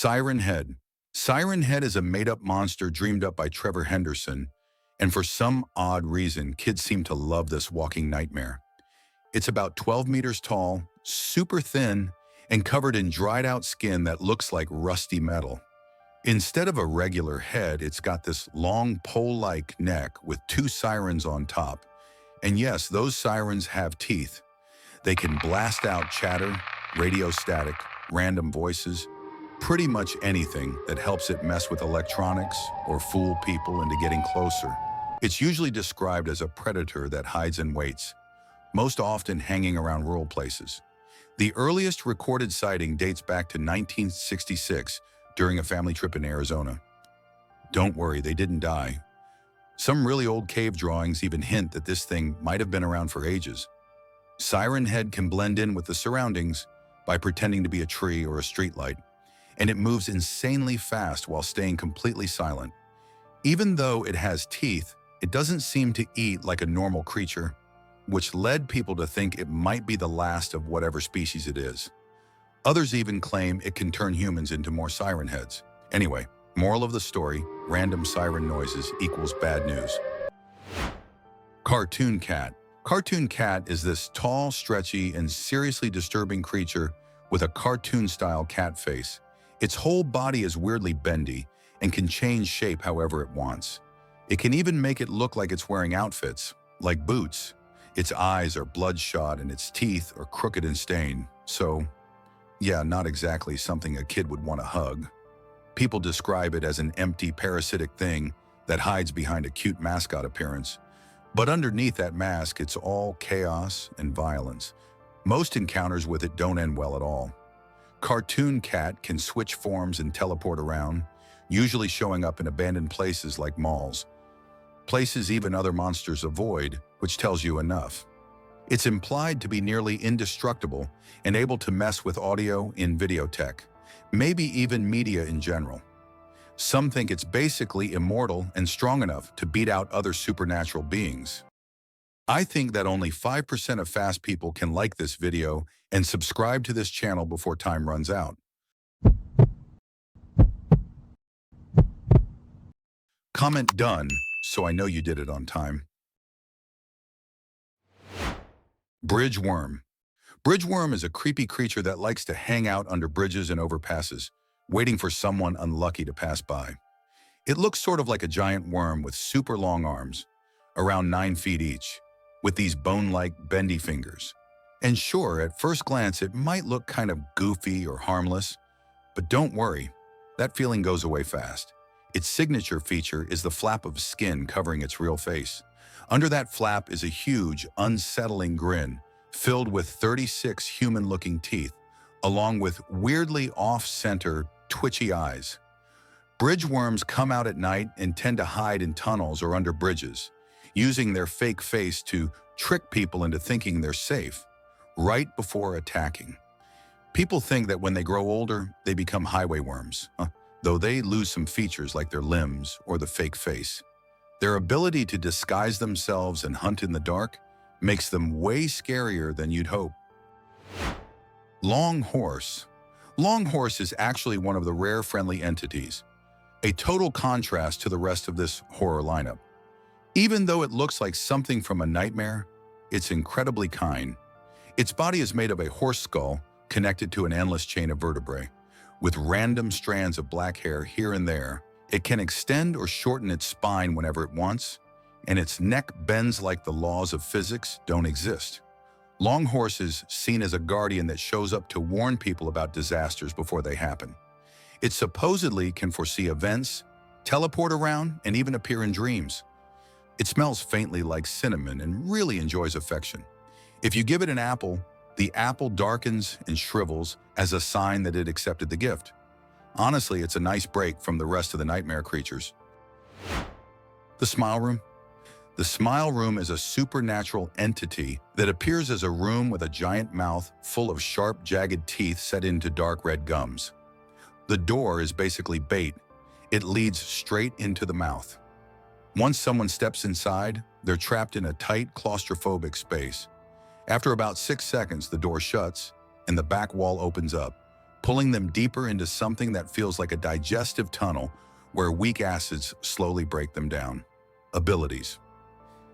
Siren Head. Siren Head is a made-up monster dreamed up by Trevor Henderson, and for some odd reason, kids seem to love this walking nightmare. It's about 12 meters tall, super thin, and covered in dried-out skin that looks like rusty metal. Instead of a regular head, it's got this long pole-like neck with two sirens on top. And yes, those sirens have teeth. They can blast out chatter, radio static, random voices, pretty much anything that helps it mess with electronics or fool people into getting closer. It's usually described as a predator that hides and waits, most often hanging around rural places. The earliest recorded sighting dates back to 1966 during a family trip in Arizona. Don't worry, they didn't die. Some really old cave drawings even hint that this thing might have been around for ages. Siren Head can blend in with the surroundings by pretending to be a tree or a streetlight, and it moves insanely fast while staying completely silent. Even though it has teeth, it doesn't seem to eat like a normal creature, which led people to think it might be the last of whatever species it is. Others even claim it can turn humans into more siren heads. Anyway, moral of the story, random siren noises equals bad news. Cartoon cat. Cartoon cat is this tall, stretchy, and seriously disturbing creature with a cartoon-style cat face. Its whole body is weirdly bendy and can change shape however it wants. It can even make it look like it's wearing outfits, like boots. Its eyes are bloodshot and its teeth are crooked and stained. So, yeah, not exactly something a kid would want to hug. People describe it as an empty, parasitic thing that hides behind a cute mascot appearance. But underneath that mask, it's all chaos and violence. Most encounters with it don't end well at all. Cartoon cat can switch forms and teleport around, usually showing up in abandoned places like malls. Places even other monsters avoid, which tells you enough. It's implied to be nearly indestructible and able to mess with audio in video tech, maybe even media in general. Some think it's basically immortal and strong enough to beat out other supernatural beings. I think that only 5% of fast people can like this video and subscribe to this channel before time runs out. Comment done, so I know you did it on time. Bridge worm. Bridge worm is a creepy creature that likes to hang out under bridges and overpasses, waiting for someone unlucky to pass by. It looks sort of like a giant worm with super long arms, around 9 feet each, with these bone-like bendy fingers. And sure, at first glance, it might look kind of goofy or harmless, but don't worry, that feeling goes away fast. Its signature feature is the flap of skin covering its real face. Under that flap is a huge, unsettling grin, filled with 36 human-looking teeth, along with weirdly off-center, twitchy eyes. Bridge worms come out at night and tend to hide in tunnels or under bridges, using their fake face to trick people into thinking they're safe, right before attacking. People think that when they grow older, they become highway worms, though they lose some features like their limbs or the fake face. Their ability to disguise themselves and hunt in the dark makes them way scarier than you'd hope. Long horse. Long horse is actually one of the rare friendly entities, a total contrast to the rest of this horror lineup. Even though it looks like something from a nightmare, it's incredibly kind. Its body is made of a horse skull connected to an endless chain of vertebrae. With random strands of black hair here and there, it can extend or shorten its spine whenever it wants, and its neck bends like the laws of physics don't exist. Long horse is seen as a guardian that shows up to warn people about disasters before they happen. It supposedly can foresee events, teleport around, and even appear in dreams. It smells faintly like cinnamon and really enjoys affection. If you give it an apple, the apple darkens and shrivels as a sign that it accepted the gift. Honestly, it's a nice break from the rest of the nightmare creatures. The smile room. The smile room is a supernatural entity that appears as a room with a giant mouth full of sharp, jagged teeth set into dark red gums. The door is basically bait. It leads straight into the mouth. Once someone steps inside, they're trapped in a tight, claustrophobic space. After about 6 seconds, the door shuts and the back wall opens up, pulling them deeper into something that feels like a digestive tunnel where weak acids slowly break them down. Abilities.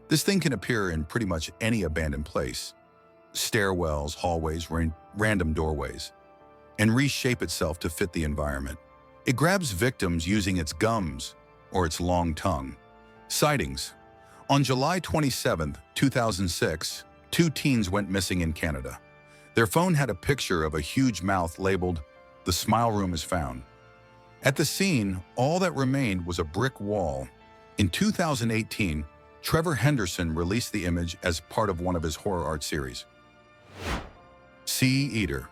This thing can appear in pretty much any abandoned place, stairwells, hallways, random doorways, and reshape itself to fit the environment. It grabs victims using its gums or its long tongue. Sightings. On July 27, 2006, 2 teens went missing in Canada. Their phone had a picture of a huge mouth labeled, "The Smile Room is found." At the scene, all that remained was a brick wall. In 2018, Trevor Henderson released the image as part of one of his horror art series. Sea Eater.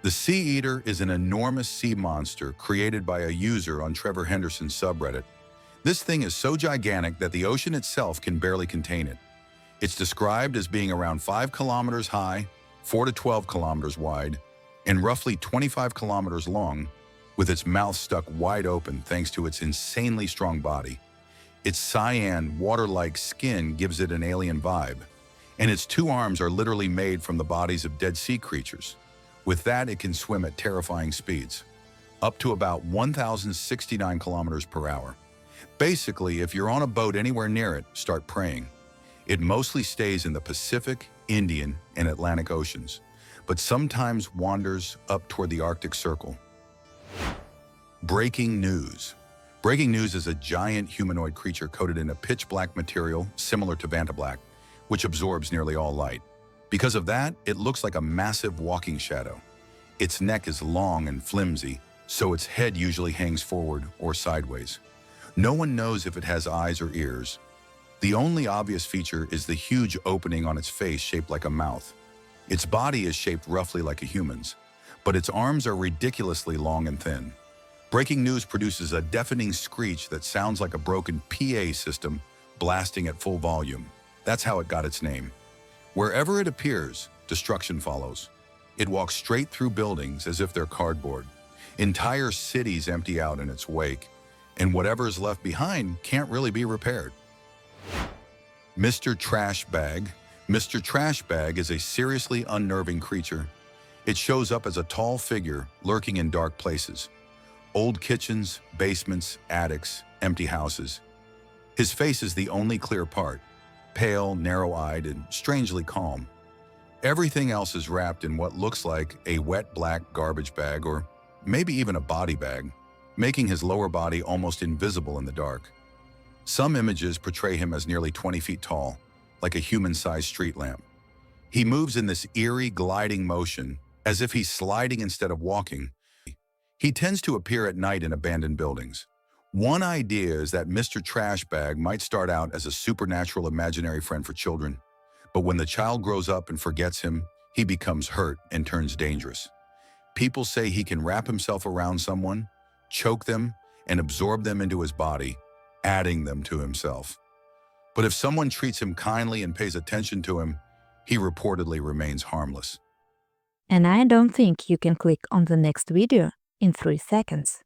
The Sea Eater is an enormous sea monster created by a user on Trevor Henderson's subreddit. This thing is so gigantic that the ocean itself can barely contain it. It's described as being around 5 kilometers high, 4 to 12 kilometers wide, and roughly 25 kilometers long, with its mouth stuck wide open thanks to its insanely strong body. Its cyan, water-like skin gives it an alien vibe, and its 2 arms are literally made from the bodies of dead sea creatures. With that, it can swim at terrifying speeds, up to about 1,069 kilometers per hour. Basically, if you're on a boat anywhere near it, start praying. It mostly stays in the Pacific, Indian, and Atlantic Oceans, but sometimes wanders up toward the Arctic Circle. Breaking news. Breaking news is a giant humanoid creature coated in a pitch-black material similar to Vantablack, which absorbs nearly all light. Because of that, it looks like a massive walking shadow. Its neck is long and flimsy, so its head usually hangs forward or sideways. No one knows if it has eyes or ears. The only obvious feature is the huge opening on its face shaped like a mouth. Its body is shaped roughly like a human's, but its arms are ridiculously long and thin. Breaking news produces a deafening screech that sounds like a broken PA system blasting at full volume. That's how it got its name. Wherever it appears, destruction follows. It walks straight through buildings as if they're cardboard. Entire cities empty out in its wake, and whatever is left behind can't really be repaired. Mr. Trash Bag. Mr. Trash Bag is a seriously unnerving creature. It shows up as a tall figure lurking in dark places. Old kitchens, basements, attics, empty houses. His face is the only clear part, pale, narrow-eyed, and strangely calm. Everything else is wrapped in what looks like a wet black garbage bag or maybe even a body bag, making his lower body almost invisible in the dark. Some images portray him as nearly 20 feet tall, like a human-sized street lamp. He moves in this eerie, gliding motion, as if he's sliding instead of walking. He tends to appear at night in abandoned buildings. One idea is that Mr. Trash Bag might start out as a supernatural imaginary friend for children, but when the child grows up and forgets him, he becomes hurt and turns dangerous. People say he can wrap himself around someone, choke them, and absorb them into his body, adding them to himself. But if someone treats him kindly and pays attention to him, he reportedly remains harmless. And I don't think you can click on the next video in 3 seconds.